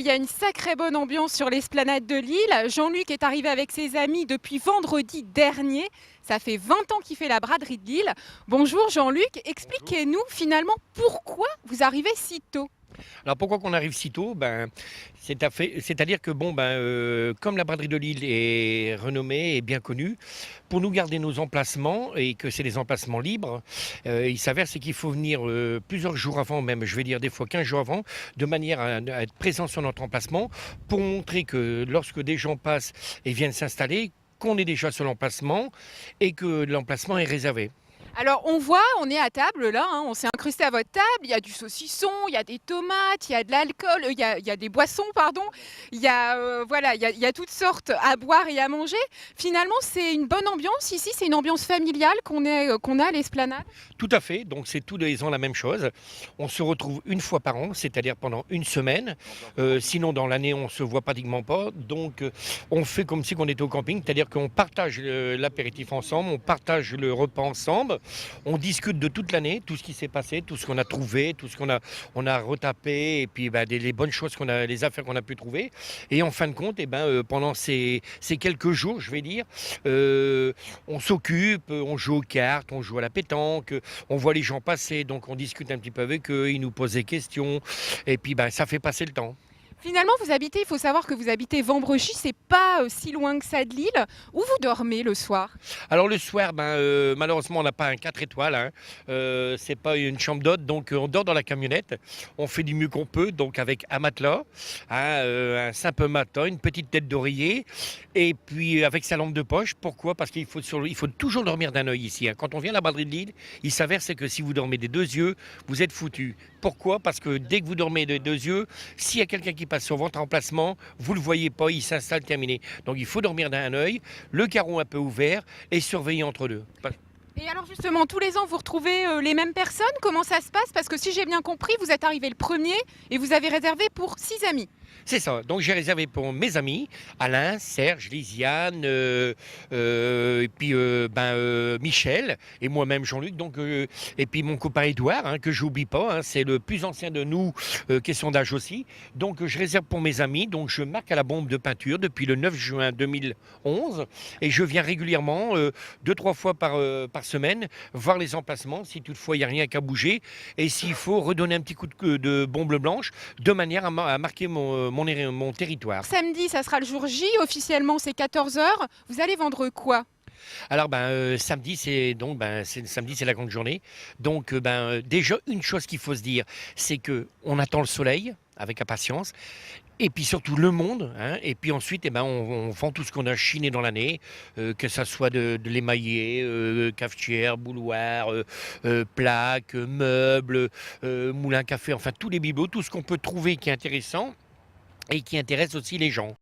y a une sacrée bonne ambiance sur l'esplanade de Lille. Jean-Luc est arrivé avec ses amis depuis vendredi dernier. Ça fait 20 ans qu'il fait la braderie de Lille. Bonjour Jean-Luc, Bonjour. expliquez-nous finalement pourquoi vous arrivez si tôt. Alors pourquoi qu'on arrive si tôt? C'est-à-dire que comme la braderie de Lille est renommée et bien connue, pour nous garder nos emplacements et que c'est des emplacements libres, il s'avère c'est qu'il faut venir plusieurs jours avant, même je vais dire des fois 15 jours avant, de manière à être présent sur notre emplacement pour montrer que lorsque des gens passent et viennent s'installer, qu'on est déjà sur l'emplacement et que l'emplacement est réservé. Alors on voit, on est à table là, hein, on s'est incrusté à votre table, il y a du saucisson, il y a des tomates, il y a de l'alcool, il y a des boissons, pardon, il y a toutes sortes à boire et à manger. Finalement, c'est une bonne ambiance ici, c'est une ambiance familiale qu'on a à l'esplanade. Tout à fait, donc c'est tous les ans la même chose. On se retrouve une fois par an, c'est-à-dire pendant une semaine. Sinon, dans l'année, on se voit pratiquement pas. Donc, on fait comme si on était au camping, c'est-à-dire qu'on partage l'apéritif ensemble, on partage le repas ensemble, on discute de toute l'année, tout ce qui s'est passé, tout ce qu'on a trouvé, tout ce qu'on a retapé, et puis les bonnes choses les affaires qu'on a pu trouver. Et en fin de compte, pendant ces quelques jours, je vais dire, on s'occupe, on joue aux cartes, on joue à la pétanque, on voit les gens passer, donc on discute un petit peu avec eux, ils nous posent des questions, et puis ça fait passer le temps. Finalement, il faut savoir que vous habitez Vambrechy, c'est pas si loin que ça de Lille. Où vous dormez le soir? Alors le soir, malheureusement, on n'a pas un 4 étoiles, hein. C'est pas une chambre d'hôte, donc on dort dans la camionnette. On fait du mieux qu'on peut, donc avec un matelas, hein, un simple matelas, une petite tête d'oreiller, et puis avec sa lampe de poche. Pourquoi? Parce il faut toujours dormir d'un œil ici, hein. Quand on vient à la braderie de Lille, il s'avère c'est que si vous dormez des deux yeux, vous êtes foutu. Pourquoi? Parce que dès que vous dormez des deux yeux, s'il y a quelqu'un qui passe sur votre emplacement, vous le voyez pas, il s'installe, terminé. Donc il faut dormir d'un œil, le carreau un peu ouvert et surveiller entre deux. Et alors justement, tous les ans, vous retrouvez les mêmes personnes? Comment ça se passe? Parce que si j'ai bien compris, vous êtes arrivé le premier et vous avez réservé pour 6 amis. C'est ça. Donc j'ai réservé pour mes amis, Alain, Serge, Lisiane, Michel et moi-même Jean-Luc. Et puis mon copain Édouard, hein, que j'oublie pas, hein, c'est le plus ancien de nous, question d'âge aussi. Donc je réserve pour mes amis. Donc je marque à la bombe de peinture depuis le 9 juin 2011 et je viens régulièrement, 2-3 fois par semaine, voir les emplacements si toutefois il n'y a rien qu'à bouger et s'il faut redonner un petit coup de bombe blanche de manière à marquer mon territoire. Samedi, ça sera le jour J, officiellement c'est 14 heures. Vous allez vendre quoi? Alors samedi samedi c'est la grande journée. Donc déjà une chose qu'il faut se dire, c'est que on attend le soleil avec impatience. Et puis surtout le monde, hein, et puis ensuite on vend tout ce qu'on a chiné dans l'année, que ça soit de l'émaillé, cafetière, bouloir, plaques, meubles, moulin à café, enfin tous les bibelots, tout ce qu'on peut trouver qui est intéressant et qui intéresse aussi les gens.